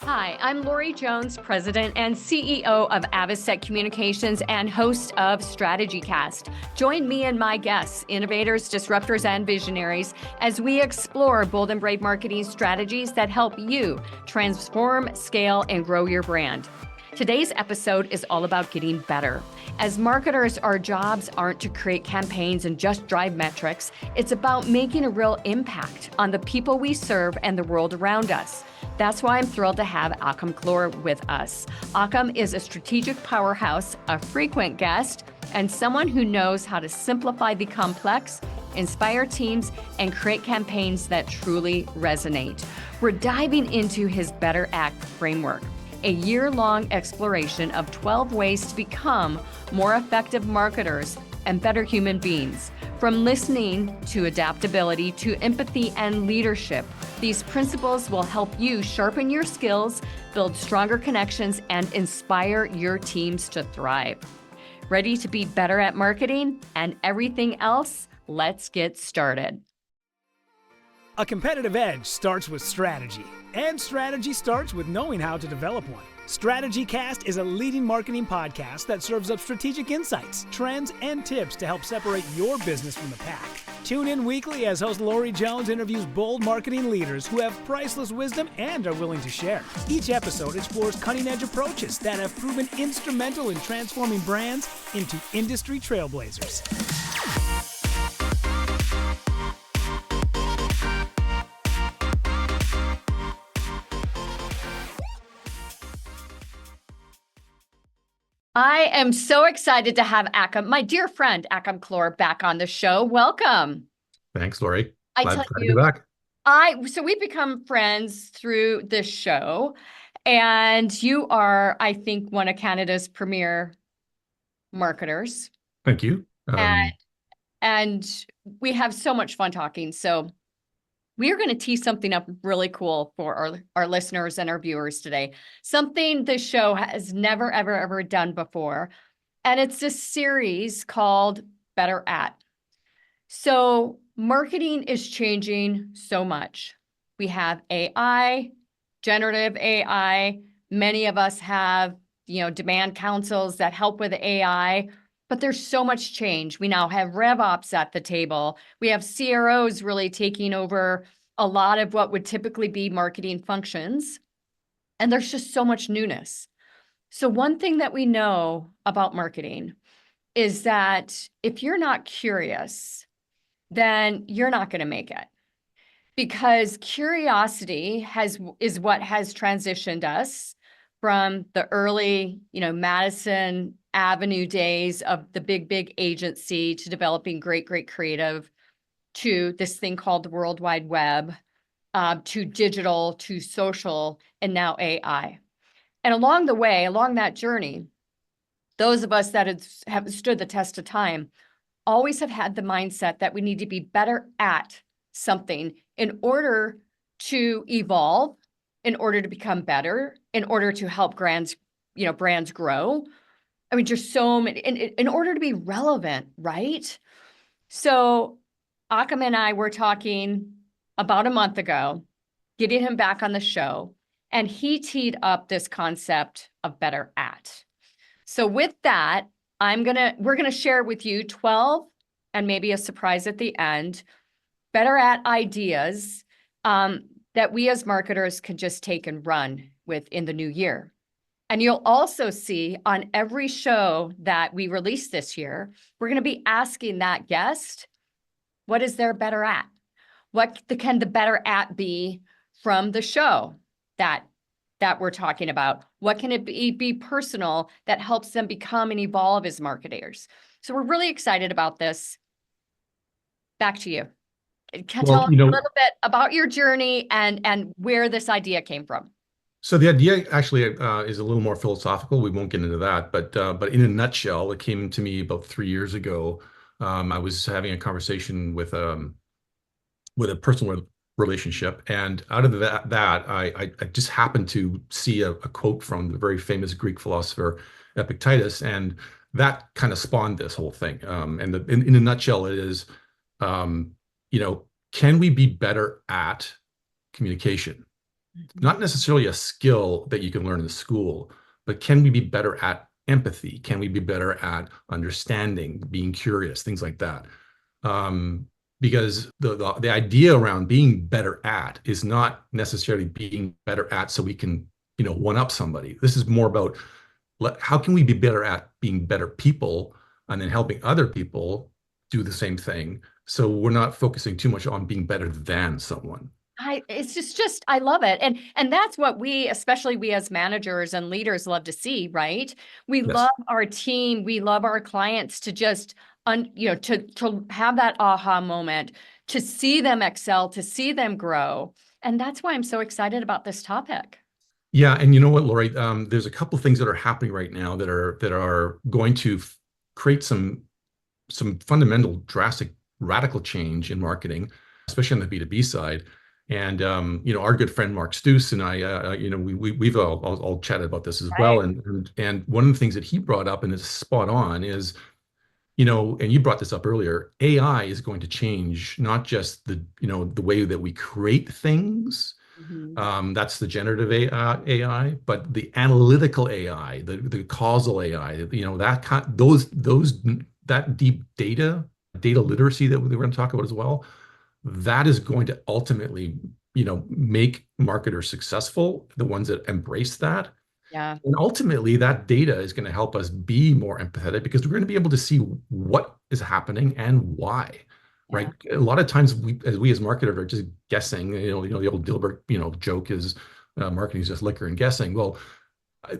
Hi, I'm Lori Jones, President and CEO of Avocet Communications and host of StrategyCast. Join me and my guests, innovators, disruptors, and visionaries, as we explore bold and brave marketing strategies that help you transform, scale, and grow your brand. Today's episode is all about getting better. As marketers, our jobs aren't to create campaigns and just drive metrics. It's about making a real impact on the people we serve and the world around us. That's why I'm thrilled to have Achim Klor with us. Achim is a strategic powerhouse, a frequent guest, and someone who knows how to simplify the complex, inspire teams, and create campaigns that truly resonate. We're diving into his Better Act framework, a year-long exploration of 12 ways to become more effective marketers and better human beings. From listening to adaptability to empathy and leadership, these principles will help you sharpen your skills, build stronger connections, and inspire your teams to thrive. Ready to be better at marketing and everything else? Let's get started. A competitive edge starts with strategy, and strategy starts with knowing how to develop one. StrategyCast is a leading marketing podcast that serves up strategic insights, trends, and tips to help separate your business from the pack. Tune in weekly as host Lori Jones interviews bold marketing leaders who have priceless wisdom and are willing to share. Each episode explores cutting-edge approaches that have proven instrumental in transforming brands into industry trailblazers. I am so excited to have Achim, my dear friend Achim Klor, back on the show. Welcome. Thanks, Lori. Glad to be back. So we've become friends through this show, and you are, I think, one of Canada's premier marketers. Thank you. And we have so much fun talking. So we are going to tee something up really cool for our listeners and our viewers today. Something the show has never, ever done before. And it's a series called Better At. So marketing is changing so much. We have AI, generative AI. Many of us have, demand councils that help with AI. But there's so much change. We now have RevOps at the table. We have CROs really taking over a lot of what would typically be marketing functions. And there's just so much newness. So one thing that we know about marketing is that if you're not curious, then you're not going to make it. Because curiosity is what has transitioned us from the early, Madison Avenue days of the big agency to developing great creative, to this thing called the World Wide Web, to digital, to social, and now AI. And along the way, along that journey, those of us that have stood the test of time always have had the mindset that we need to be better at something in order to evolve, in order to become better, in order to help brands grow. I mean, just so many, in order to be relevant, right? So Achim and I were talking about a month ago, getting him back on the show, and he teed up this concept of Better At. So with that, we're gonna share with you 12, and maybe a surprise at the end, Better At ideas that we as marketers can just take and run with in the new year. And you'll also see on every show that we release this year, we're going to be asking that guest, what is their better at? What can the better at be from the show that we're talking about? What can it be personal that helps them become and evolve as marketers? So we're really excited about this. Back to you. Tell us a little bit about your journey and where this idea came from. So the idea actually is a little more philosophical. We won't get into that, but in a nutshell, it came to me about 3 years ago. I was having a conversation with a personal relationship, and out of that I just happened to see a quote from the very famous Greek philosopher Epictetus, and that kind of spawned this whole thing. And in a nutshell, it is, can we be better at communication? not necessarily a skill that you can learn in school, but can we be better at empathy? Can we be better at understanding, being curious, things like that? Um, because the idea around being better at is not necessarily being better at so we can, one up somebody. This is more about how can we be better at being better people and then helping other people do the same thing. So we're not focusing too much on being better than someone. It's just I love it. And that's what we, especially we as managers and leaders, love to see, right? We Yes. love our team, we love our clients to just to have that aha moment, to see them excel, to see them grow. And that's why I'm so excited about this topic. Yeah, and you know what, Lori? There's a couple things that are happening right now that are going to create some fundamental, drastic, radical change in marketing, especially on the B2B side. And our good friend Mark Stoos and I, we've all chatted about this as well. Right. And one of the things that he brought up and is spot on is, and you brought this up earlier, AI is going to change not just the way that we create things. Mhm. That's the generative AI, but the analytical AI, the causal AI, that deep data literacy that we're going to talk about as well, that is going to ultimately, make marketers successful, the ones that embrace that. Yeah. And ultimately, that data is going to help us be more empathetic because we're going to be able to see what is happening and why, right? Yeah. A lot of times, we as marketers are just guessing. The old Dilbert, joke is marketing is just liquor and guessing. Well,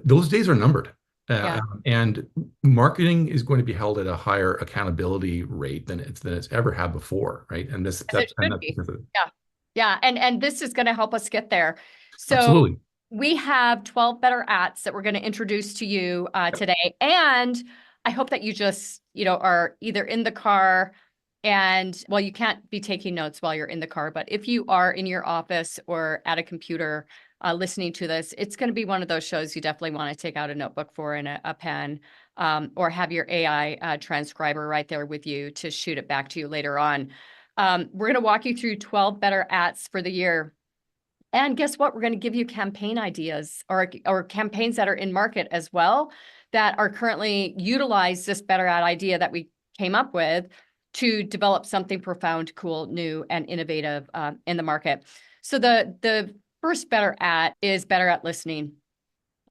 those days are numbered, Yeah. and marketing is going to be held at a higher accountability rate than it's ever had before, right? And this As it that's and should that's be. because of, Yeah. Yeah. And this is going to help us get there. So absolutely. we have 12 better ats that we're going to introduce to you today. And I hope that you just, are either in the car and, well, you can't be taking notes while you're in the car, but if you are in your office or at a computer listening to this, it's going to be one of those shows you definitely want to take out a notebook for and a pen, or have your AI transcriber right there with you to shoot it back to you later on. We're going to walk you through 12 better ats for the year. And guess what? We're going to give you campaign ideas or campaigns that are in market as well that are currently utilize this better ad idea that we came up with to develop something profound, cool, new, and innovative in the market. So the first better at is better at listening.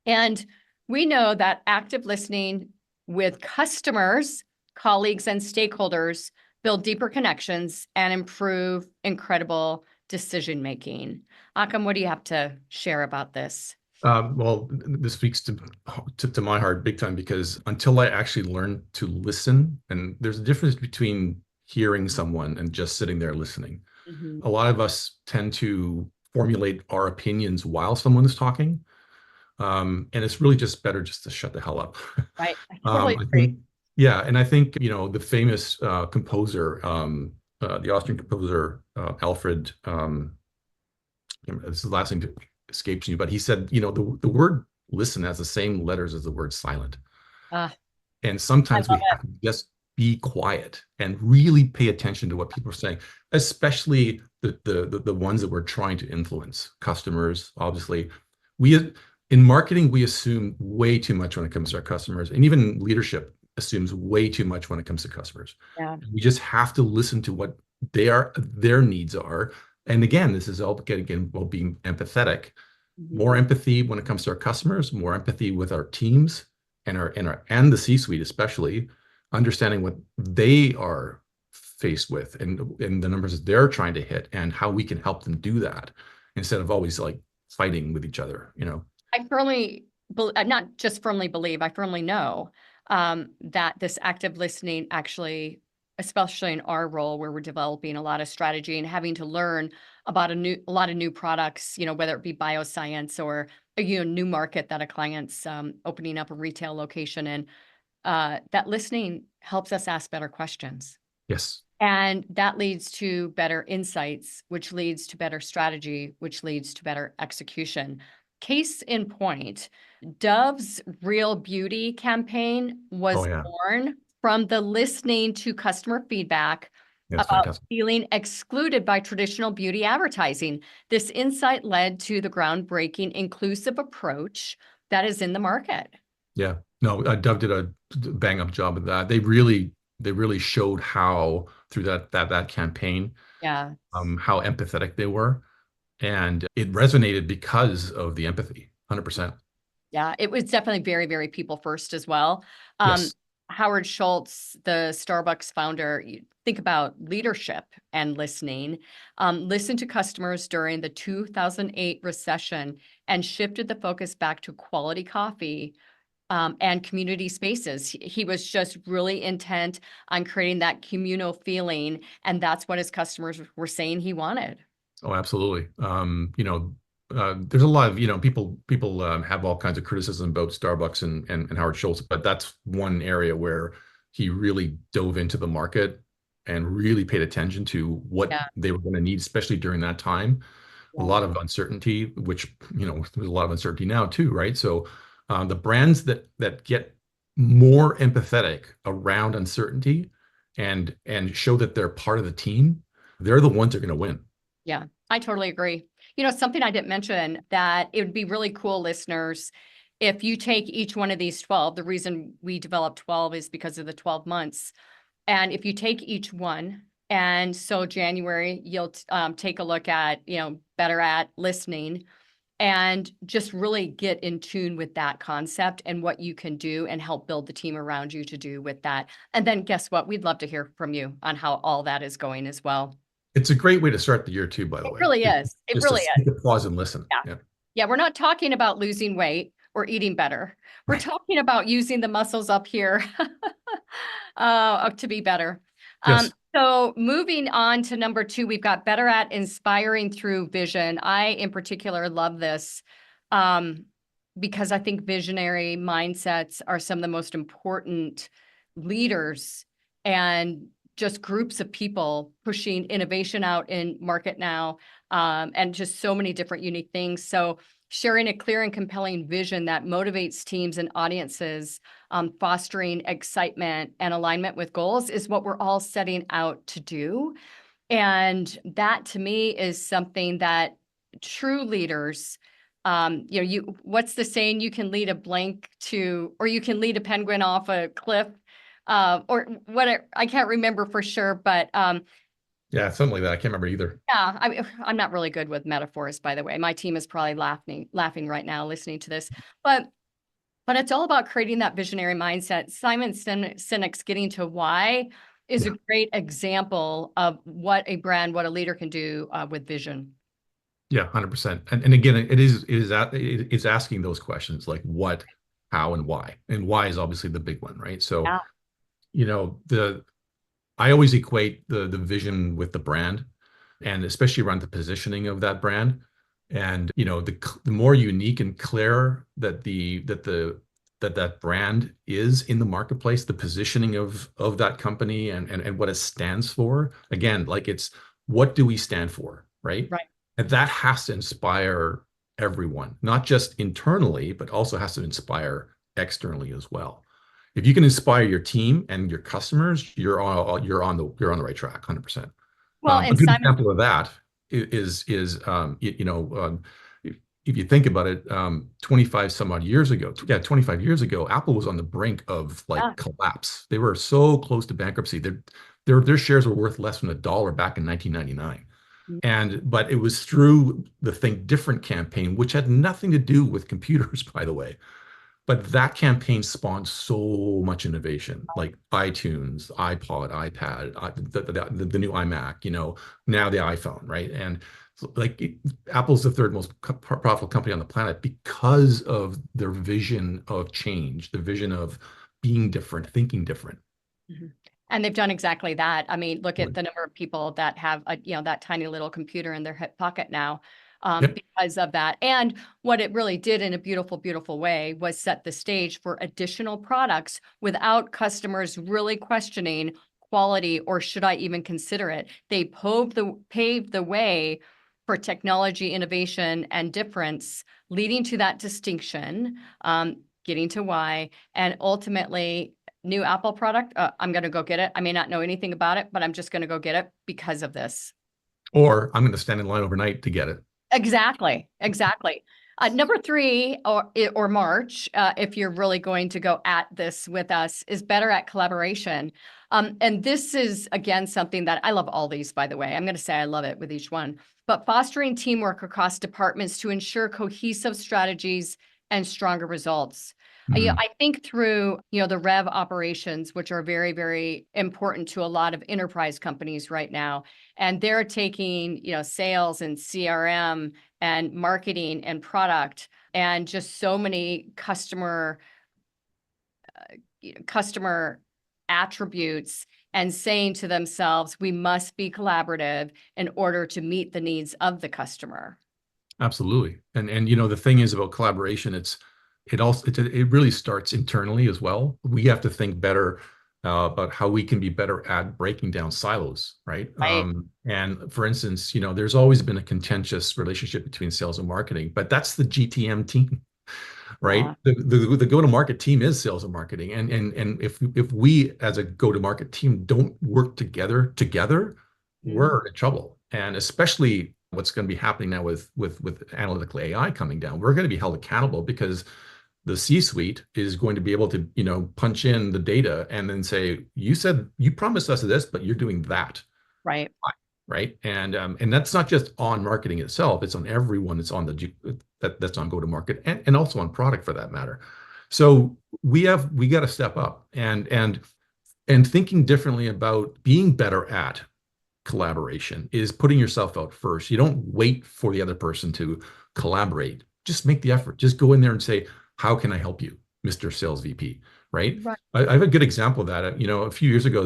And we know that active listening with customers, colleagues, and stakeholders build deeper connections and improve incredible decision making. Achim, what do you have to share about this? Well, this speaks to my heart big time because until I actually learned to listen, and there's a difference between hearing someone and just sitting there listening. Mhm. A lot of us tend to formulate our opinions while someone is talking, and it's really just better just to shut the hell up. Right. I totally I agree. think, yeah, and I think the famous composer, the Austrian composer Alfred. This is the last thing that escapes me, but he said, the word listen has the same letters as the word silent. Ah, And I sometimes love we have to just be quiet and really pay attention to what people are saying, especially the ones that we're trying to influence, customers, obviously. We in marketing, we assume way too much when it comes to our customers, and even leadership assumes way too much when it comes to customers. Yeah. We just have to listen to what their needs are. And again, this is all again about being empathetic. More Mhm. empathy when it comes to our customers, more empathy with our teams and the C-suite especially, understanding what they are faced with and the numbers that they're trying to hit and how we can help them do that instead of always like fighting with each other. I firmly, not just firmly believe, I firmly know that this active listening actually, especially in our role where we're developing a lot of strategy and having to learn about a lot of new products, whether it be bioscience or a new market that a client's opening up a retail location in, that listening helps us ask better questions. Yes. And that leads to better insights, which leads to better strategy, which leads to better execution. Case in point, Dove's Real Beauty campaign Oh was yeah. born from the listening to customer feedback Yeah, it's about fantastic. feeling excluded by traditional beauty advertising. This insight led to the groundbreaking inclusive approach that is in the market. Yeah. No, Dove did a bang up job of that. They really showed how through that campaign, Yeah. how empathetic they were. And it resonated because of the empathy, 100%. Yeah, it was definitely very, very people first as well. Yes. Howard Schultz, the Starbucks founder, you think about leadership and listening. Listened to customers during the 2008 recession and shifted the focus back to quality coffee and community spaces. He was just really intent on creating that communal feeling, and that's what his customers were saying he wanted. Oh, absolutely. There's a lot of, people have all kinds of criticism about Starbucks and Howard Schultz, but that's one area where he really dove into the market and really paid attention to what Yeah, they were going to need, especially during that time. A yeah, lot of uncertainty, which, there's a lot of uncertainty now too, right? So the brands that get more empathetic around uncertainty and show that they're part of the team, they're the ones that are going to win. yeah. I totally agree. Something I didn't mention that it would be really cool, listeners, if you take each one of these 12, the reason we developed 12 is because of the 12 months. And if you take each one, and so January, you'll take a look at, better at listening and just really get in tune with that concept and what you can do and help build the team around you to do with that. And then guess what? We'd love to hear from you on how all that is going as well. It's a great way to start the year too, by the It way. really is. It Just really to is. take a pause and listen. Yeah. Yeah. Yeah, we're not talking about losing weight or eating better. We're Right. talking about using the muscles up here to be better. Yes. So moving on to number 2, we've got better at inspiring through vision. I, in particular, love this because I think visionary mindsets are some of the most important leaders and just groups of people pushing innovation out in market now, and just so many different unique things. So sharing a clear and compelling vision that motivates teams and audiences, fostering excitement and alignment with goals is what we're all setting out to do. And that to me is something that true leaders, what's the saying? You can lead a blank to, or you can lead a penguin off a cliff, or what? I can't remember for sure, but Yeah, something like that. I can't remember either. yeah, I'm not really good with metaphors, by the way. My team is probably laughing right now listening to this, but it's all about creating that visionary mindset. Simon Sinek's Getting to Why is a Yeah. great example of what a brand, what a leader can do with vision. Yeah, 100%. And again, it is asking those questions like what, how, and why. And why is obviously the big one, right? So, Yeah, I always equate the vision with the brand, and especially around the positioning of that brand. And the more unique and clear that brand is in the marketplace, the positioning of that company and what it stands for. Again, like it's what do we stand for, right? right. And that has to inspire everyone, not just internally, but also has to inspire externally as well. If you can inspire your team and your customers, you're on the right track, 100%. Well, A and good Simon, example of that is if you think about it, 25 some odd years ago, 25 years ago, Apple was on the brink of yeah, like collapse. They were so close to bankruptcy. Their shares were worth less than $1 back in 1999. But it was through the Think Different campaign, which had nothing to do with computers, by the way. But that campaign spawned so much innovation, like iTunes, iPod, iPad, the new iMac, now the iPhone, right? And so, Apple's the third most profitable company on the planet because of their vision of change, the vision of being different, thinking different. Mhm. And they've done exactly that. I mean, look at Right. the number of people that have that tiny little computer in their hip pocket now, Yep. because of that. And what it really did in a beautiful, beautiful way was set the stage for additional products without customers really questioning quality or should I even consider it. They paved the way for technology, innovation, and difference, leading to that distinction, getting to why, and ultimately new Apple product, I'm going to go get it. I may not know anything about it, but I'm just going to go get it because of this. Or I'm going to stand in line overnight to get it. Exactly. Exactly. Number three, or March, if you're really going to go at this with us, is better at collaboration. And this is, again, something that I love all these, by the way. I'm going to say I love it with each one. But fostering teamwork across departments to ensure cohesive strategies and stronger results. I think through, the Rev operations, which are very, very important to a lot of enterprise companies right now. And they're taking, sales and CRM and marketing and product and just so many customer attributes and saying to themselves, we must be collaborative in order to meet the needs of the customer. Absolutely. And the thing is about collaboration, it really starts internally as well. We have to think better about how we can be better at breaking down silos, right? Right. And for instance, there's always been a contentious relationship between sales and marketing, but that's the GTM team, right? Yeah. The go-to-market team is sales and marketing, and if we as a go-to-market team don't work together, we're in trouble. And especially what's going to be happening now with analytical AI coming down, we're going to be held accountable because the C-suite is going to be able to, punch in the data and then say, you promised us this, but you're doing that. Right. Right. And that's not just on marketing itself. It's on everyone. It's on that's on go-to-market and also on product for that matter. So we got to step up and thinking differently about being better at collaboration is putting yourself out first. You don't wait for the other person to collaborate. Just make the effort. Just go in there and say, how can I help you, Mr. Sales VP? Right. I have a good example of that. A few years ago,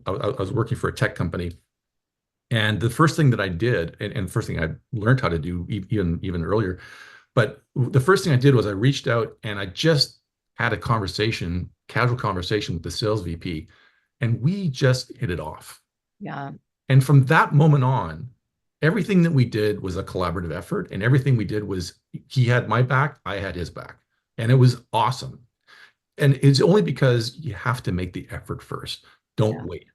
I was working for a tech company. And the first thing that I did, and the first thing I learned how to do even earlier, but the first thing I did was I reached out and I just had a casual conversation with the sales VP, and we just hit it off. Yeah. And from that moment on, everything that we did was a collaborative effort, and everything we did was he had my back, I had his back, and it was awesome. And it's only because you have to make the effort first. Don't wait.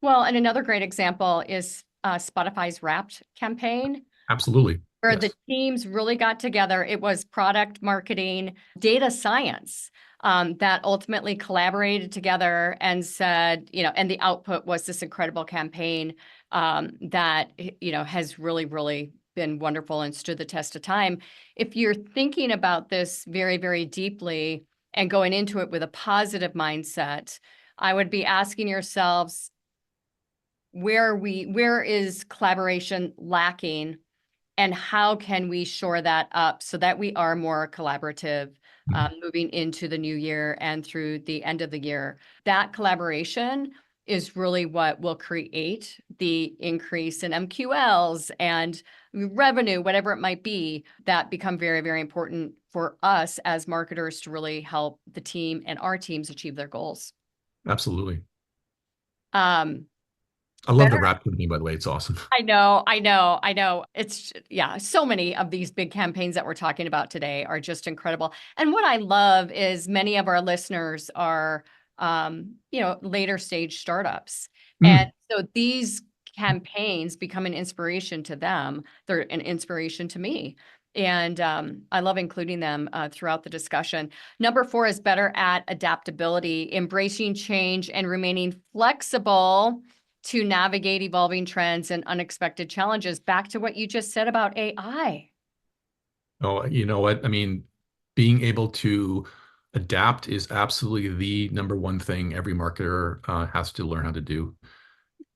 Well, and another great example is Spotify's Wrapped campaign. Absolutely. Where Yes. the teams really got together. It was product marketing, data science that ultimately collaborated together and said, and the output was this incredible campaign that, has really, really been wonderful and stood the test of time. If you're thinking about this very, very deeply and going into it with a positive mindset, I would be asking yourselves, where is collaboration lacking, and how can we shore that up so that we are more collaborative moving into the new year and through the end of the year? That collaboration is really what will create the increase in MQLs and revenue, whatever it might be, that become very, very important for us as marketers to really help the team and our teams achieve their goals. Absolutely. I love the Wrap campaign, by the way. It's awesome. I know. It's, so many of these big campaigns that we're talking about today are just incredible. And what I love is many of our listeners are, later stage startups. And so these campaigns become an inspiration to them. They're an inspiration to me. And I love including them throughout the discussion. Number 4 is better at adaptability, embracing change and remaining flexible to navigate evolving trends and unexpected challenges. Back to what you just said about AI. Oh, you know what? I mean, being able to adapt is absolutely the number one thing every marketer has to learn how to do.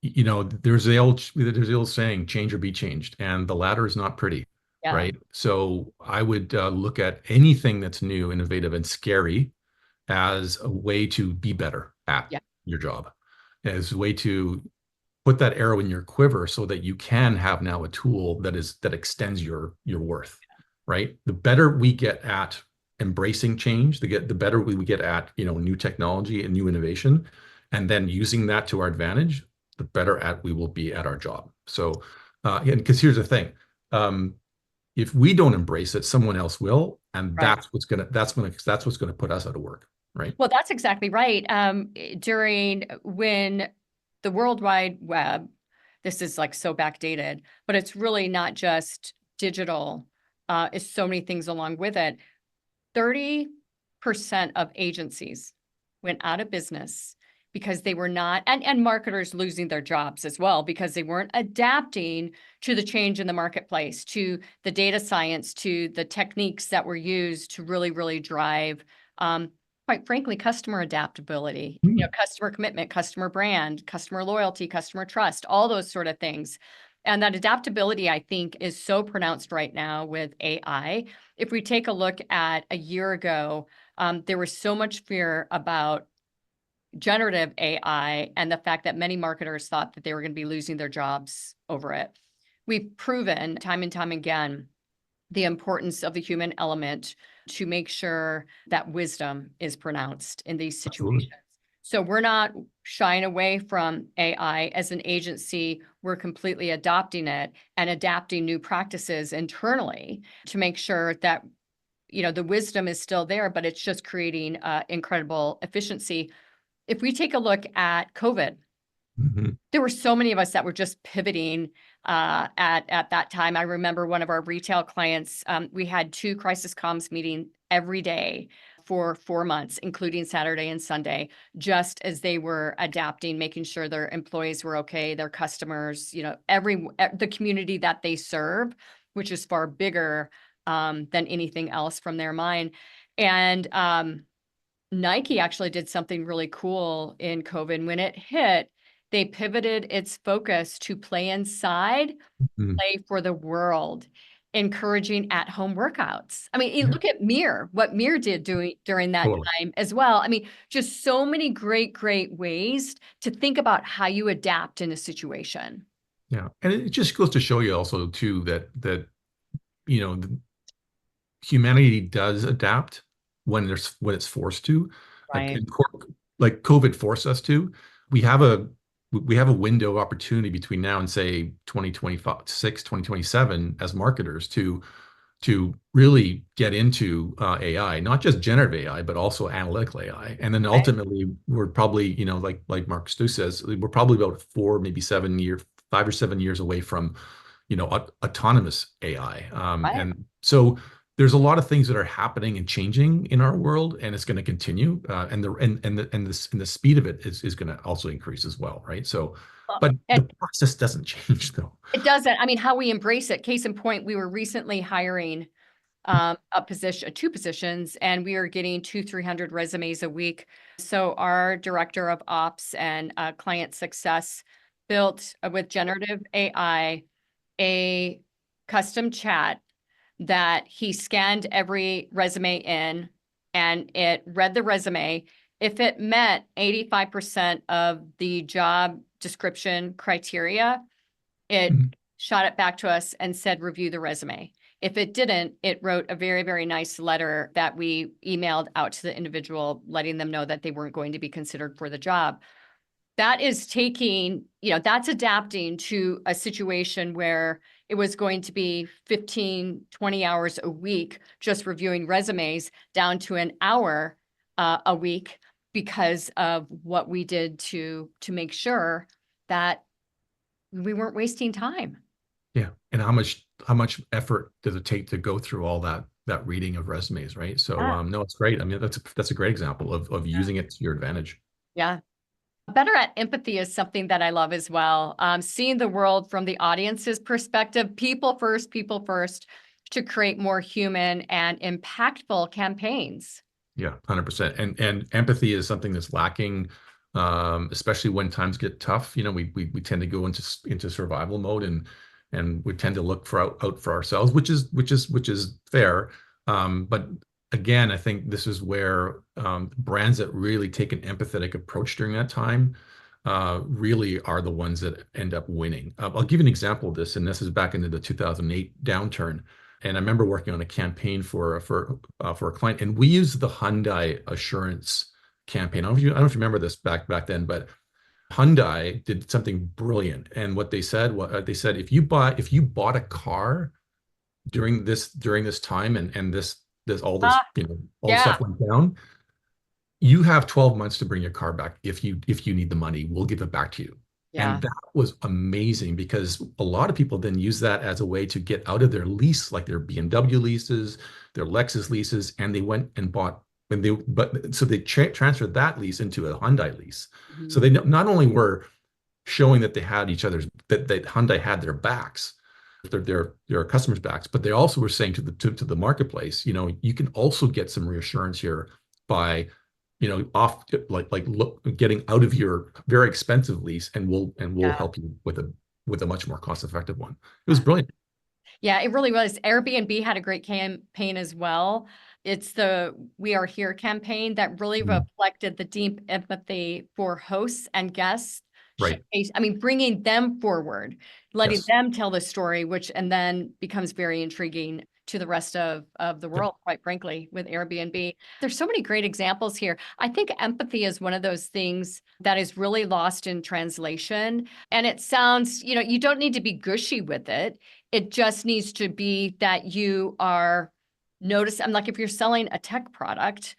There's the old saying, change or be changed, and the latter is not pretty, right? So I would look at anything that's new, innovative, and scary as a way to be better at your job, as a way to put that arrow in your quiver so that you can have now a tool that extends your worth, right? The better we get at embracing change, the better we get at, new technology and new innovation, and then using that to our advantage, the better at we will be at our job. So, because here's the thing, if we don't embrace it, someone else will, and that's what's gonna put us out of work. right? Well, that's exactly right. During when the World Wide Web, this is like so backdated, but it's really not just digital. It's so many things along with it. 30% of agencies went out of business because they were not, and marketers losing their jobs as well, because they weren't adapting to the change in the marketplace, to the data science, to the techniques that were used to really, really drive, quite frankly, customer adaptability, customer commitment, customer brand, customer loyalty, customer trust, all those sort of things. And that adaptability, I think, is so pronounced right now with AI. If we take a look at a year ago, there was so much fear about generative AI and the fact that many marketers thought that they were going to be losing their jobs over it. We've proven time and time again the importance of the human element to make sure that wisdom is pronounced in these situations. Absolutely. So we're not shying away from AI as an agency. We're completely adopting it and adapting new practices internally to make sure that the wisdom is still there, but it's just creating incredible efficiency. If we take a look at COVID, Mm-hmm. there were so many of us that were just pivoting at that time. I remember one of our retail clients, we had 2 crisis comms meetings every day for 4 months, including Saturday and Sunday, just as they were adapting, making sure their employees were okay, their customers, the community that they serve, which is far bigger than anything else from their mind. And Nike actually did something really cool in COVID. When it hit, they pivoted its focus to play inside, Mm-hmm. play for the world, encouraging at-home workouts. I mean, Yeah, look at what Mir did during that totally. time as well. I mean, just so many great, great ways to think about how you adapt in a situation. Yeah, and it just goes to show you also too that you know humanity does adapt when it's forced to, like Right. like COVID forced us to. We have a we have a window of opportunity between now and say 2026, 2027 as marketers to really get into AI, not just generative AI, but also analytical AI. And then Right. ultimately, we're probably, like Mark Stu says, we're probably about 5 or 7 years away from, autonomous AI. Right. And so there's a lot of things that are happening and changing in our world, and it's going to continue. And the speed of it is going to also increase as well, right? So, Well, but and the process doesn't change though. it doesn't. I mean, how we embrace it. Case in point, we were recently hiring a position, 2 positions, and we are getting 300 resumes a week. So our director of ops and client success built with generative AI a custom chat that he scanned every resume in, and it read the resume. If it met 85% of the job description criteria, it Mhm. shot it back to us and said, review the resume. If it didn't, it wrote a very, very nice letter that we emailed out to the individual, letting them know that they weren't going to be considered for the job. That is that's adapting to a situation where it was going to be 15, 20 hours a week just reviewing resumes down to an hour a week because of what we did to make sure that we weren't wasting time. Yeah, and how much effort does it take to go through all that reading of resumes, right? So Yeah. no, it's great. I mean, that's a great example of using it to your advantage. Yeah. Better at empathy is something that I love as well. Seeing the world from the audience's perspective, people first, to create more human and impactful campaigns. Yeah, 100%. And empathy is something that's lacking, especially when times get tough. We tend to go into survival mode and we tend to look out for ourselves, which is fair. But again, I think this is where brands that really take an empathetic approach during that time really are the ones that end up winning. I'll give you an example of this, and this is back into the 2008 downturn. And I remember working on a campaign for a client, and we used the Hyundai assurance campaign. I don't know if you remember this back then, but Hyundai did something brilliant. And what they said, if you bought a car during this time and this all this Ah, all the yeah. stuff went down, you have 12 months to bring your car back. If you need the money, we'll give it back to you. Yeah. And that was amazing because a lot of people then use that as a way to get out of their lease, like their BMW leases, their Lexus leases, and they went and bought so they transferred that lease into a Hyundai lease. So Mhm. they not only were showing that they had each other's that Hyundai had their backs, their customers' backs, but they also were saying to the marketplace, you can also get some reassurance here by off getting out of your very expensive lease, and we'll Yeah. help you with a much more cost effective one. It was brilliant. Yeah, it really was. Airbnb had a great campaign as well. It's the We Are Here campaign that really Mhm. reflected the deep empathy for hosts and guests. Right. Bringing them forward, letting Yes. them tell the story, which and then becomes very intriguing to the rest of the Yep. world, quite frankly, with Airbnb. There's so many great examples here. I think empathy is one of those things that is really lost in translation. And it sounds, you don't need to be gushy with it. It just needs to be that you are notice. I'm like, if you're selling a tech product,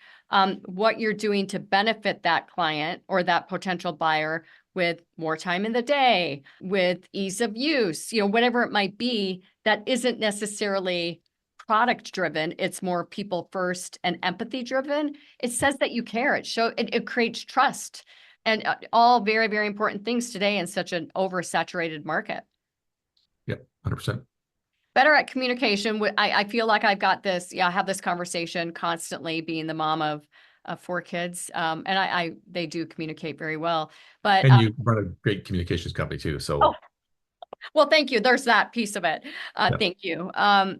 what you're doing to benefit that client or that potential buyer with more time in the day, with ease of use, whatever it might be, that isn't necessarily product driven. It's more people first and empathy driven. It says that you care. It creates trust, and all very, very important things today in such an oversaturated market. Yep. 100%. Better at communication. I feel like I've got this. Yeah, I have this conversation constantly, being the mom of 4 kids, and they do communicate very well. But And you run a great communications company too. oh, So well, thank you. There's that piece of it. yeah, Thank you.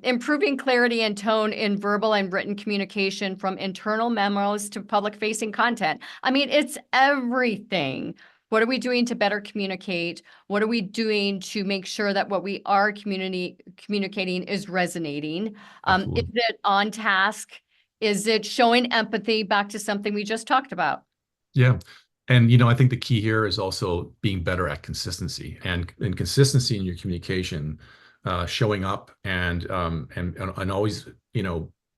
Improving clarity and tone in verbal and written communication, from internal memos to public-facing content. I mean, it's everything. What are we doing to better communicate? What are we doing to make sure that what we are communicating is resonating? Is absolutely. it on task? Is it showing empathy, back to something we just talked about? Yeah. And I think the key here is also being better at consistency and consistency in your communication, showing up and always,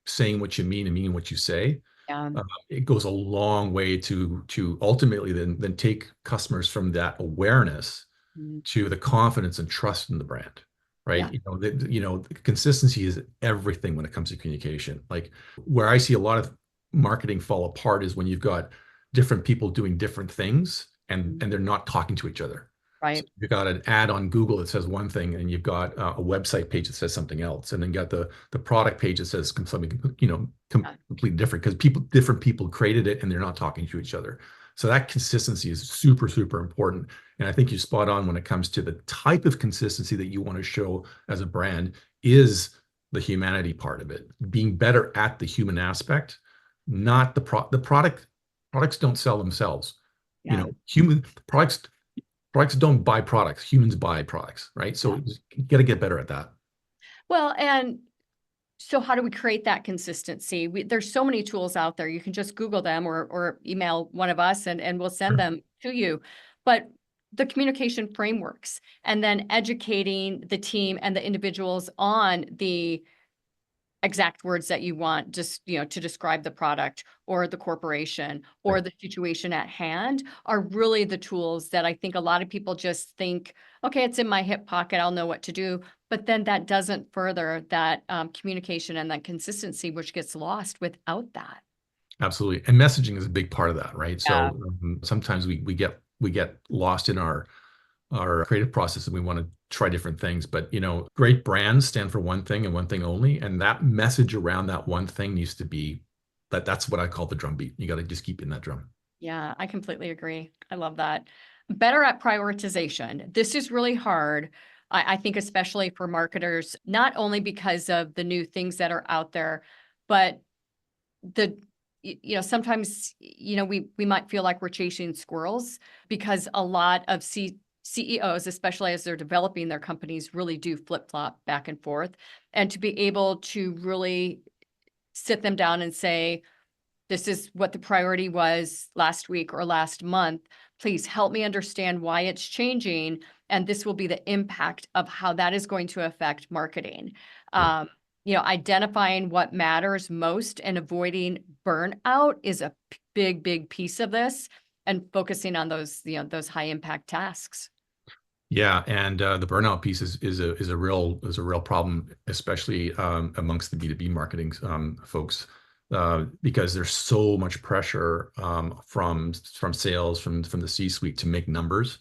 saying what you mean and meaning what you say. Yeah. It goes a long way to ultimately then take customers from that awareness Mm, to the confidence and trust in the brand, right? yeah. The consistency is everything when it comes to communication. Like, where I see a lot of marketing fall apart is when you've got different people doing different things, and Mm, they're not talking to each other. So right. you've got an ad on Google that says one thing, and you've got a website page that says something else, and then you got the product page that says something Yeah. completely different, because different people created it and they're not talking to each other. So that consistency is super, super important. And I think you're spot on when it comes to the type of consistency that you want to show as a brand is the humanity part of it, being better at the human aspect, not the product. Products don't sell themselves. Yeah. Human products don't buy products. Humans buy products, right? So Yeah. you got to get better at that. Well, and so how do we create that consistency? There's so many tools out there. You can just Google them or email one of us, and we'll send Sure. them to you. But the communication frameworks, and then educating the team and the individuals on the exact words that you want, just, to describe the product or the corporation or Right. the situation at hand, are really the tools that I think a lot of people just think, okay, it's in my hip pocket, I'll know what to do. But then that doesn't further that communication and that consistency, which gets lost without that. Absolutely. And messaging is a big part of that, right? Yeah. So sometimes we get lost in our creative process, and we want to try different things. But great brands stand for one thing and one thing only, and that message around that one thing needs to be that's what I call the drum beat. You got to just keep in that drum. Yeah, I completely agree. I love that. Better at prioritization. This is really hard. I think especially for marketers, not only because of the new things that are out there, but the sometimes we might feel like we're chasing squirrels, because a lot of CEOs, especially as they're developing their companies, really do flip-flop back and forth. And to be able to really sit them down and say, this is what the priority was last week or last month. Please help me understand why it's changing. And this will be the impact of how that is going to affect marketing. Yeah. Identifying what matters most and avoiding burnout is a big piece of this, and focusing on those, those high impact tasks. Yeah, and the burnout piece is a real problem, especially amongst the B2B marketing folks, because there's so much pressure from sales, from the C-suite to make numbers.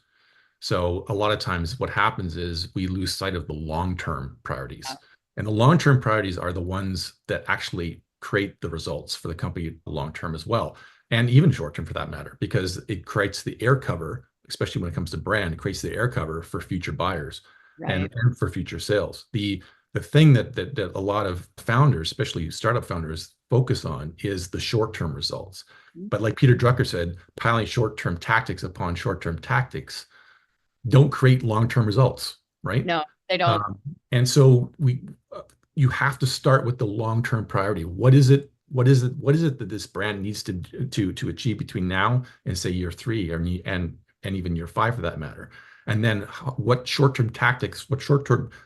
So a lot of times what happens is we lose sight of the long-term priorities. And the long-term priorities are the ones that actually create the results for the company long-term as well. And even short-term for that matter, because it creates the air cover, especially when it comes to brand, it creates the air cover for future buyers and for future sales. The thing that a lot of founders, especially startup founders, focus on is the short-term results. But like Peter Drucker said, piling short-term tactics upon short-term tactics don't create long-term results, right? No, they don't. And so you have to start with the long-term priority. What is it that this brand needs to achieve between now and say year 3 and even year 5 for that matter? And then what short-term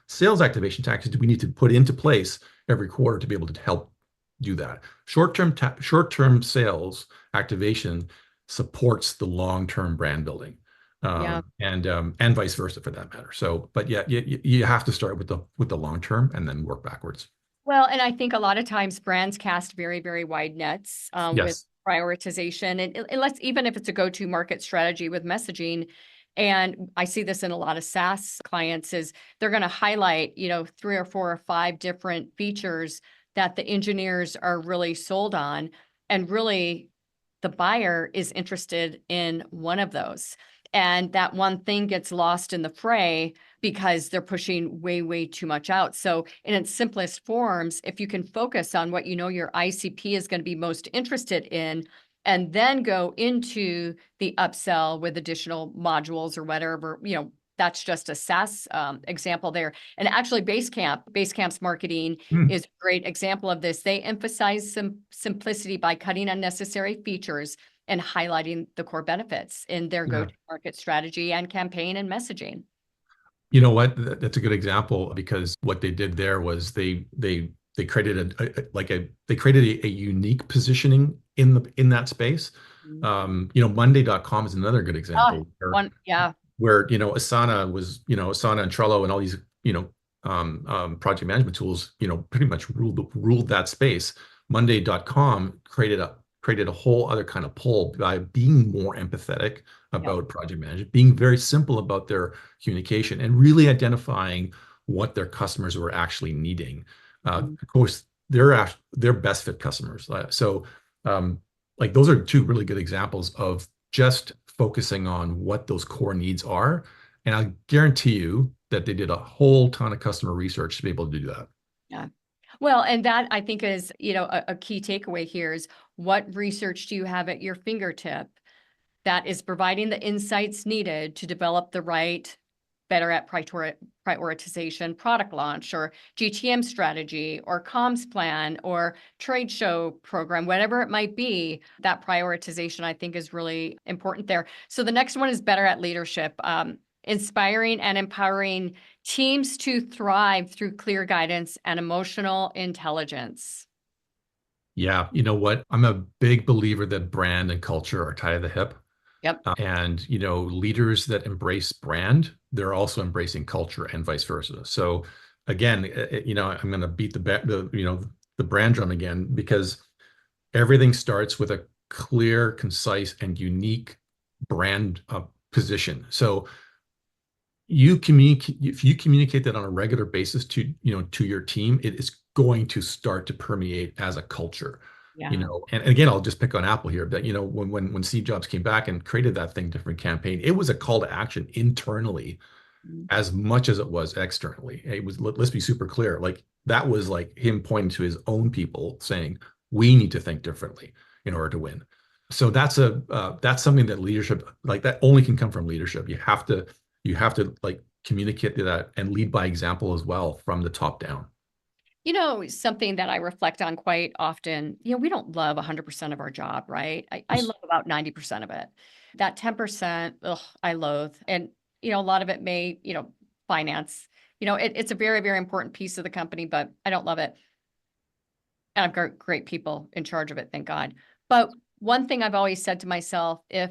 sales activation tactics do we need to put into place every quarter to be able to help do that? Short-term sales activation supports the long-term brand building. And vice versa for that matter. So, but yeah, you have to start with the long term and then work backwards. Well, and I think a lot of times brands cast very wide nets with Yes. prioritization, and let's, even if it's a go-to market strategy with messaging. And I see this in a lot of SaaS clients, is they're going to highlight, 3 or 4 or 5 different features that the engineers are really sold on, and really the buyer is interested in one of those. And that one thing gets lost in the fray because they're pushing way too much out. So in its simplest forms, if you can focus on what your ICP is going to be most interested in, and then go into the upsell with additional modules or whatever, that's just a SaaS example there. And actually Basecamp's marketing is a great example of this. They emphasize some simplicity by cutting unnecessary features and highlighting the core benefits in their go-to-market strategy and campaign and messaging. You know what? That's a good example, because what they did there was they created a unique positioning in that space. Monday.com is another good example where Asana and Trello and all these project management tools pretty much ruled that space. Monday.com created a whole other kind of pull by being more empathetic about project management, being very simple about their communication, and really identifying what their customers were actually needing. Of course, they're best fit customers. So those are 2 really good examples of just focusing on what those core needs are. And I guarantee you that they did a whole ton of customer research to be able to do that. Yeah. Well, and that, I think, is, a key takeaway here is, what research do you have at your fingertip that is providing the insights needed to develop the right, better at prioritization product launch, or GTM strategy, or comms plan, or trade show program, whatever it might be. That prioritization, I think, is really important there. So the next one is better at leadership. Inspiring and empowering teams to thrive through clear guidance and emotional intelligence. Yeah, you know what? I'm a big believer that brand and culture are tied to the hip. Yep. And leaders that embrace brand, they're also embracing culture, and vice versa. So again, I'm going to beat the brand drum again, because everything starts with a clear, concise, and unique brand position. So if you communicate that on a regular basis to your team, it is going to start to permeate as a culture. And again, I'll just pick on Apple here, but when Steve Jobs came back and created that Think Different campaign, it was a call to action internally as much as it was externally. It was, let's be super clear, that was like him pointing to his own people saying, we need to think differently in order to win. So that's something that leadership, that only can come from leadership. You have to communicate to that and lead by example as well, from the top down. Something that I reflect on quite often, we don't love 100% of our job, right? I love about 90% of it. That 10%, I loathe. And, a lot of it may, finance, it's a very important piece of the company, but I don't love it. And I've got great people in charge of it, thank God. But one thing I've always said to myself, if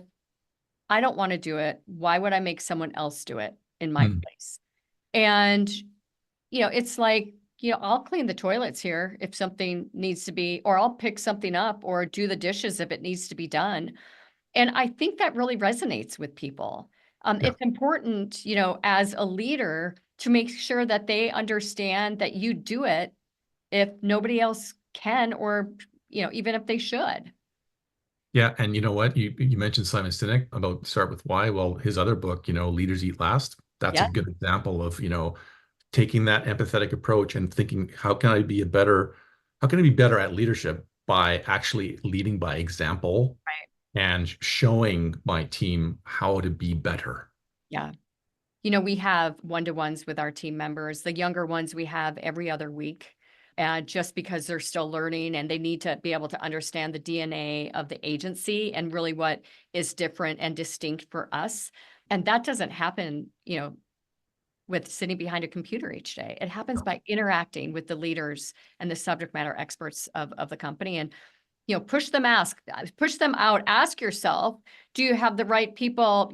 I don't want to do it, why would I make someone else do it in my Mm. place? And, it's like, I'll clean the toilets here if something needs to be, or I'll pick something up or do the dishes if it needs to be done. And I think that really resonates with people. Yeah. It's important, as a leader to make sure that they understand that you do it if nobody else can, or, even if they should. Yeah. And you know what? You mentioned Simon Sinek about start with why. Well, his other book, Leaders Eat Last, that's a Yeah, good example of, taking that empathetic approach and thinking, how can I be better at leadership by actually leading by example right. and showing my team how to be better. Yeah. We have one-to-ones with our team members. The younger ones we have every other week, just because they're still learning and they need to be able to understand the DNA of the agency and really what is different and distinct for us. And that doesn't happen, with sitting behind a computer each day. It happens by interacting with the leaders and the subject matter experts of the company. And push them out. Ask yourself, do you have the right people,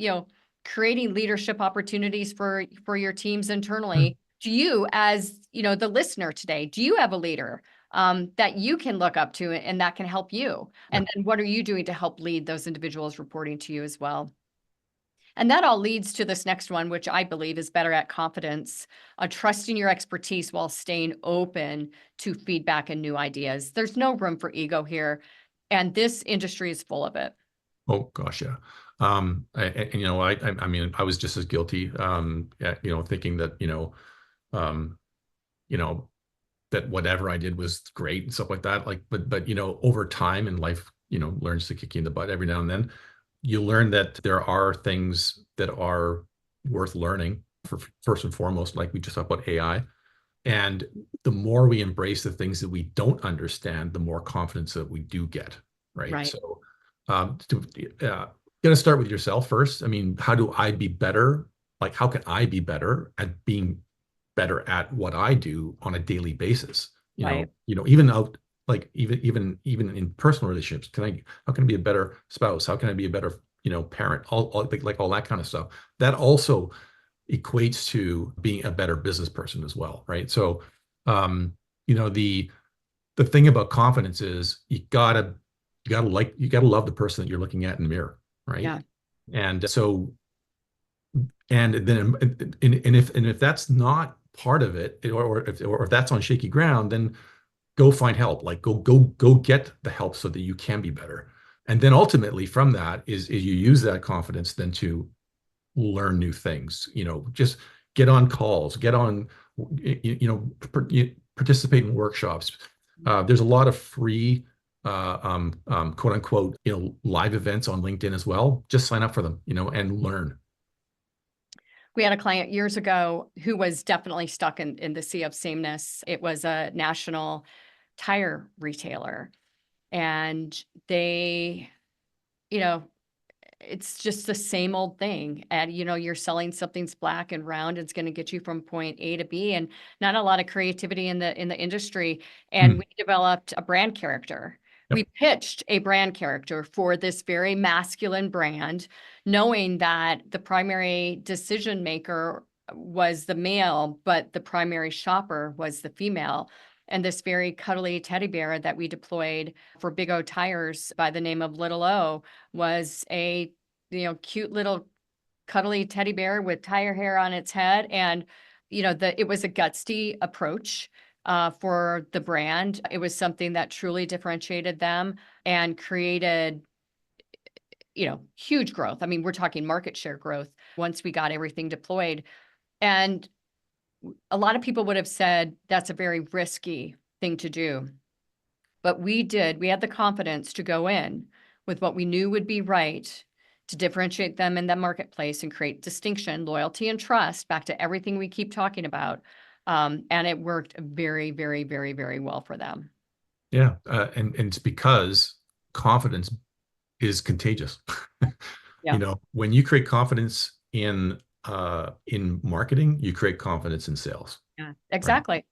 creating leadership opportunities for your teams internally? Do you, as the listener today, do you have a leader that you can look up to and that can help you? Yeah. And then what are you doing to help lead those individuals reporting to you as well? And that all leads to this next one, which I believe is better at confidence, trusting your expertise while staying open to feedback and new ideas. There's no room for ego here. And this industry is full of it. Oh gosh, yeah. I mean, I was just as guilty, thinking that, um, you know, that whatever I did was great and stuff like that. Like, but, over time in life, learns to kick you in the butt every now and then. You learn that there are things that are worth learning for first and foremost, like we just talked about AI. And the more we embrace the things that we don't understand, the more confidence that we do get, right? Right. So, got to start with yourself first. I mean, how do I be better? Like, how can I be better at being better at what I do on a daily basis? Right. Even out like even in personal relationships, how can I be a better spouse? How can I be a better, parent? All like all that kind of stuff. That also equates to being a better business person as well, right? So, um, the thing about confidence is you gotta love the person that you're looking at in the mirror, right? Yeah. And so, and then, and if that's not part of it, or if that's on shaky ground, then go find help. Like go get the help so that you can be better. And then ultimately from that is you use that confidence then to learn new things, just get on calls, participate in workshops. There's a lot of free, quote unquote, live events on LinkedIn as well. Just sign up for them, and learn. We had a client years ago who was definitely stuck in the sea of sameness. It was a national tire retailer. And they, you know, it's just the same old thing. And, you're selling something's black and round. It's going to get you from point A to B, and not a lot of creativity in the industry. And Hmm. we developed a brand character. We Yep. pitched a brand character for this very masculine brand, knowing that the primary decision maker was the male, but the primary shopper was the female. And this very cuddly teddy bear that we deployed for Big O Tires by the name of Little O was a cute little cuddly teddy bear with tire hair on its head. And, it was a gutsy approach for the brand. It was something that truly differentiated them and created, huge growth. I mean, we're talking market share growth once we got everything deployed. And a lot of people would have said that's a very risky thing to do. But we had the confidence to go in with what we knew would be right to differentiate them in the marketplace and create distinction, loyalty, and trust, back to everything we keep talking about. And it worked very, very, very, very well for them. Yeah. And it's because confidence is contagious. Yeah. When you create confidence in marketing, you create confidence in sales. Yeah, Right. exactly.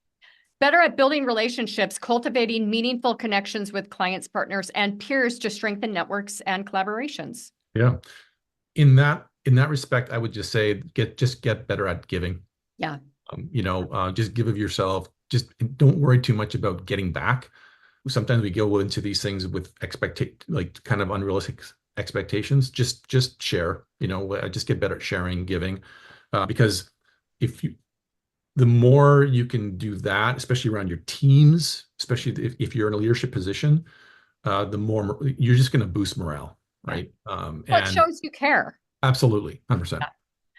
Better at building relationships, cultivating meaningful connections with clients, partners, and peers to strengthen networks and collaborations. Yeah. In that respect, I would just say get better at giving. Yeah. Just give of yourself. Just don't worry too much about getting back. Sometimes we go into these things with kind of unrealistic expectations. Just share. Just get better at sharing, giving, because the more you can do that, especially around your teams, especially if you're in a leadership position, the more you're just going to boost morale, right? Well, it shows you care. Absolutely, 100%. Yeah.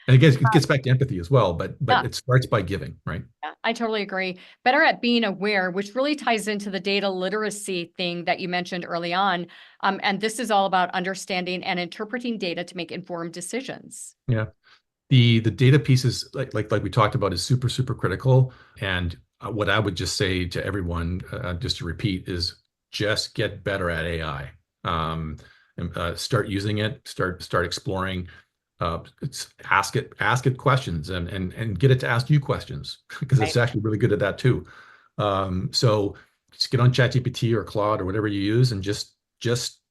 And it gets back to empathy as well, but Yeah. it starts by giving, right? Yeah, I totally agree. Better at being aware, which really ties into the data literacy thing that you mentioned early on. And this is all about understanding and interpreting data to make informed decisions. Yeah. The data pieces, like we talked about, is super, super critical. And what I would just say to everyone, just to repeat, is just get better at AI. And start using it. Start exploring. Ask it questions and get it to ask you questions, because it's actually really good at that too. So just get on ChatGPT or Claude or whatever you use, and just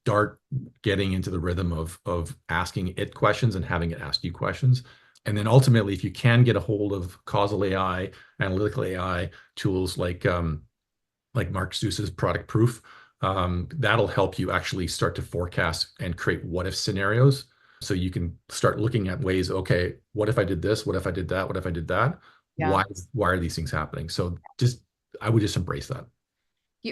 start getting into the rhythm of asking it questions and having it ask you questions. And then ultimately, if you can get a hold of causal AI, analytical AI tools like Mark Seuss's Product Proof, that'll help you actually start to forecast and create what if scenarios. So you can start looking at ways, okay, what if I did this? What if I did that? What if I did that? Yeah. Why are these things happening? So I would just embrace that.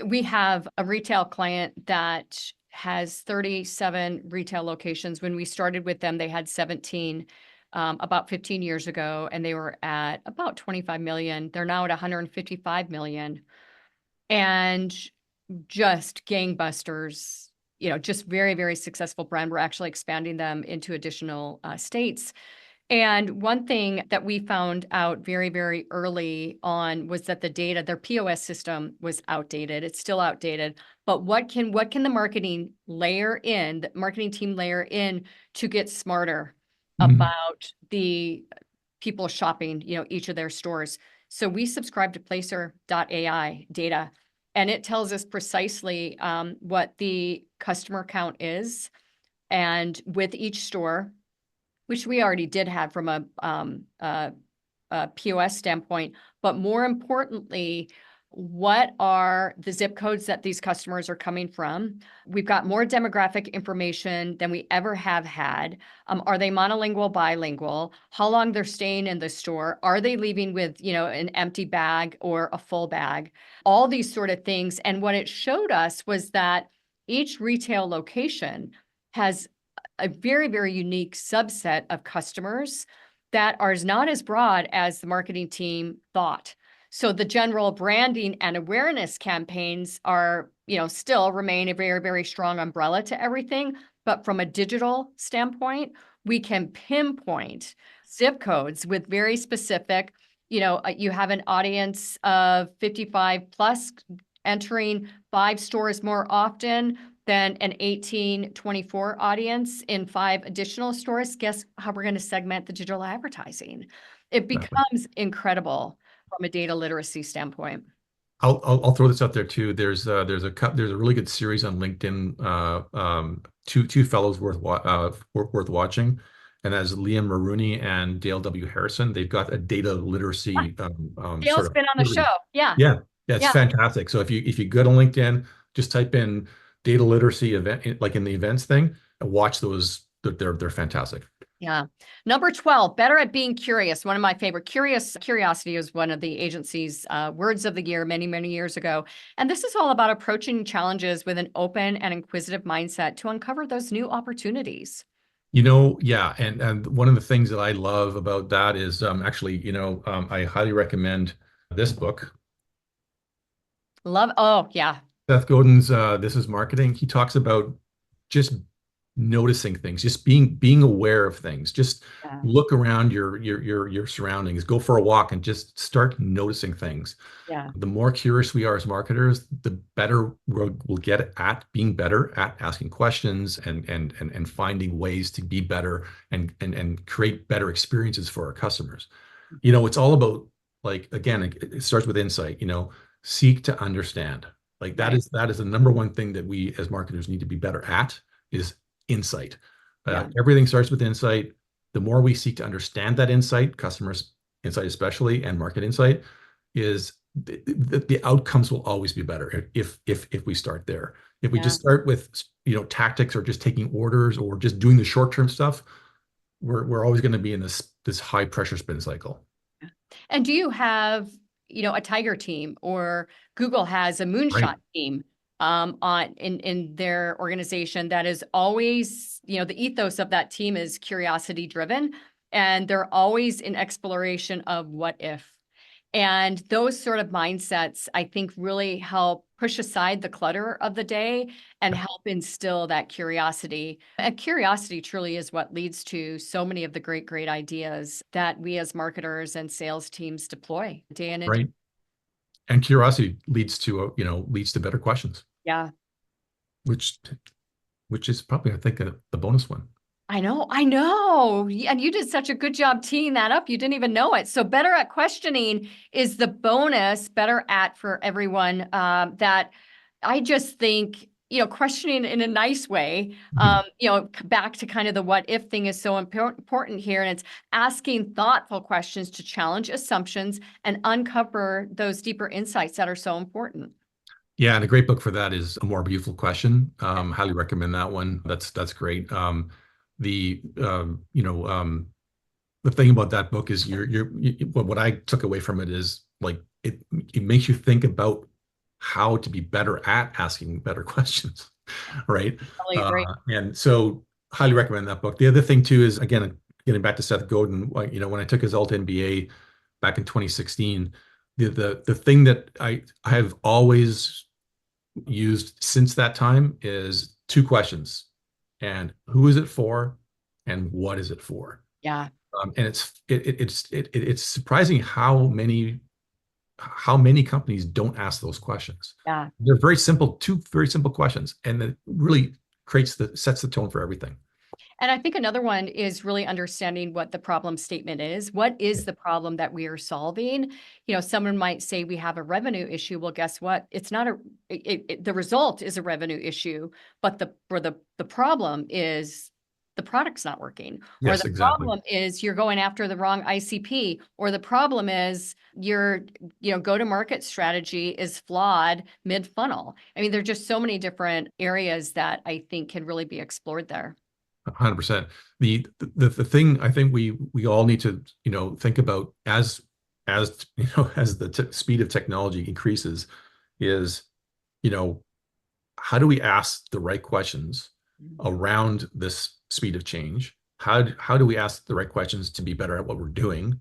We have a retail client that has 37 retail locations. When we started with them, they had 17 about 15 years ago, and they were at about 25 million. They're now at 155 million. And just gangbusters, just very, very successful brand. We're actually expanding them into additional states. And one thing that we found out very, very early on was that their POS system was outdated. It's still outdated. But what can the marketing team layer in to get smarter about the people shopping, each of their stores? So we subscribe to Placer.ai data, and it tells us precisely what the customer count is, and with each store, which we already did have from a POS standpoint, but more importantly, what are the zip codes that these customers are coming from? We've got more demographic information than we ever have had. Are they monolingual, bilingual? How long they're staying in the store? Are they leaving with, an empty bag or a full bag? All these sort of things. And what it showed us was that each retail location has a very, very unique subset of customers that are not as broad as the marketing team thought. So the general branding and awareness campaigns are, still remain a very, very strong umbrella to everything. But from a digital standpoint, we can pinpoint zip codes with very specific, you have an audience of 55 plus entering 5 stores more often than an 18-24 audience in 5 additional stores. Guess how we're going to segment the digital advertising? It becomes incredible from a data literacy standpoint. I'll throw this out there too. There's a really good series on LinkedIn. Two fellows worth watching, and that's Liam Maroney and Dale W. Harrison. They've got a data literacy. Dale's been on the show. Yeah, it's fantastic. So if you go to LinkedIn, just type in data literacy event, like in the events thing, and watch those. They're fantastic. Yeah. Number 12, better at being curious. One of my favorite. Curiosity is one of the agency's words of the year many, many years ago. And this is all about approaching challenges with an open and inquisitive mindset to uncover those new opportunities. And one of the things that I love about that is I highly recommend this book. Oh, yeah. Seth Godin's This is Marketing. He talks about just noticing things, just being aware of things. Just look around your surroundings, go for a walk, and just start noticing things. Yeah. The more curious we are as marketers, the better we'll get at being better at asking questions and finding ways to be better and create better experiences for our customers. It's all about, like, again, it starts with insight. seek to understand. Like that Right. is the number one thing that we as marketers need to be better at is insight. Yeah. Everything starts with insight. The more we seek to understand that insight, customers insight especially, and market insight, is the outcomes will always be better if we start there. If we Yeah. just start with tactics or just taking orders or just doing the short-term stuff, we're always going to be in this high pressure spin cycle. And do you have, a tiger team, or Google has a Right. moonshot team on in their organization that is always, the ethos of that team is curiosity driven, and they're always in exploration of what if. And those sort of mindsets, I think, really help push aside the clutter of the day and help instill that curiosity. And curiosity truly is what leads to so many of the great, great ideas that we as marketers and sales teams deploy day in and day. Right. And curiosity leads to better questions, Yeah. which is probably, I think, the bonus one. I know. And you did such a good job teeing that up. You didn't even know it. So better at questioning is the bonus, better at for everyone, that I just think, questioning in a nice way, Mhm. back to kind of the what if thing is so important here. And it's asking thoughtful questions to challenge assumptions and uncover those deeper insights that are so important. Yeah, and a great book for that is A More Beautiful Question. Highly recommend that one. That's great. The the thing about that book is what I took away from it is like it makes you think about how to be better at asking better questions, right? Totally agree. And so highly recommend that book. The other thing too is, again, getting back to Seth Godin, like, when I took his Alt MBA back in 2016, the thing that I have always used since that time is two questions: and who is it for, and what is it for? Yeah. And it's surprising how many companies don't ask those questions. Yeah. They're two very simple questions, and it really sets the tone for everything. And I think another one is really understanding what the problem statement is. What is the problem that we are solving? Someone might say we have a revenue issue. Well, guess what? It's not the result is a revenue issue, but the problem is the product's not working, or Yes, the exactly. problem is you're going after the wrong ICP, or the problem is your go-to-market strategy is flawed mid-funnel. I mean, there are just so many different areas that I think can really be explored there. 100%. The thing I think we all need to think about as as the speed of technology increases is how do we ask the right questions around this speed of change? How do we ask the right questions to be better at what we're doing?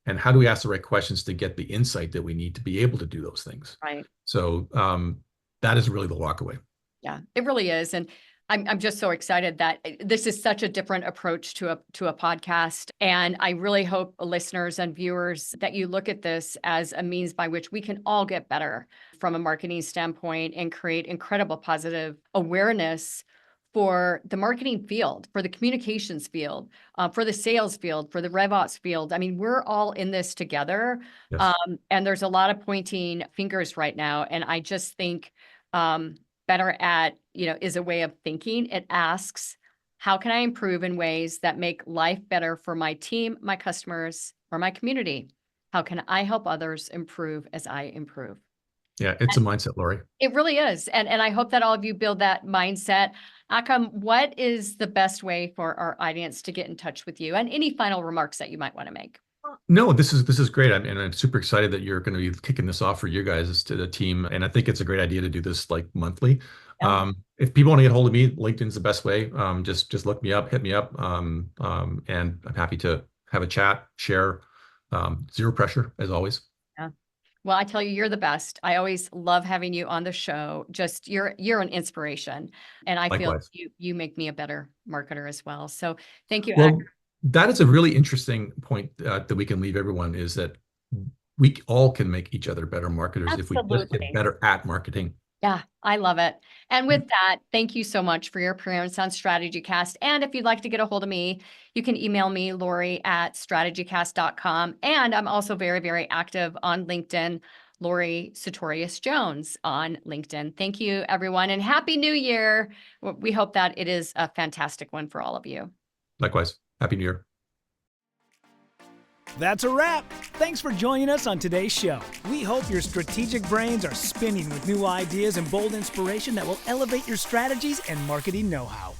And how do we ask the right questions to get the insight that we need to be able to do those things? Right. So that is really the walkaway. Yeah, it really is. And I'm just so excited that this is such a different approach to a podcast. And I really hope listeners and viewers that you look at this as a means by which we can all get better from a marketing standpoint and create incredible positive awareness for the marketing field, for the communications field, for the sales field, for the RevOps field. I mean, we're all in this together. Yes. And there's a lot of pointing fingers right now. And I just think better at, is a way of thinking. It asks, how can I improve in ways that make life better for my team, my customers, or my community? How can I help others improve as I improve? Yeah, it's a mindset, Lori. It really is. And I hope that all of you build that mindset. Achim, what is the best way for our audience to get in touch with you? And any final remarks that you might want to make? No, this is great. I'm super excited that you're going to be kicking this off for you guys to the team, and I think it's a great idea to do this like monthly. Yeah. If people want to get a hold of me, LinkedIn's the best way. Just look me up, hit me up, and I'm happy to have a chat, share. Zero pressure, as always. Yeah. Well, I tell you, you're the best. I always love having you on the show. Just you're an inspiration, and I feel Likewise. you make me a better marketer as well. So thank you, Achim. Well, that is a really interesting point that we can leave everyone, is that we all can make each other better marketers if we just get Absolutely. better at marketing. Yeah, I love it. And with that, thank you so much for your appearance on StrategyCast. And if you'd like to get a hold of me, you can email me, Lori at strategycast.com. And I'm also very, very active on LinkedIn, Lori Sartorius Jones on LinkedIn. Thank you, everyone, and Happy New Year. We hope that it is a fantastic one for all of you. Likewise. Happy New Year. That's a wrap. Thanks for joining us on today's show. We hope your strategic brains are spinning with new ideas and bold inspiration that will elevate your strategies and marketing know-how.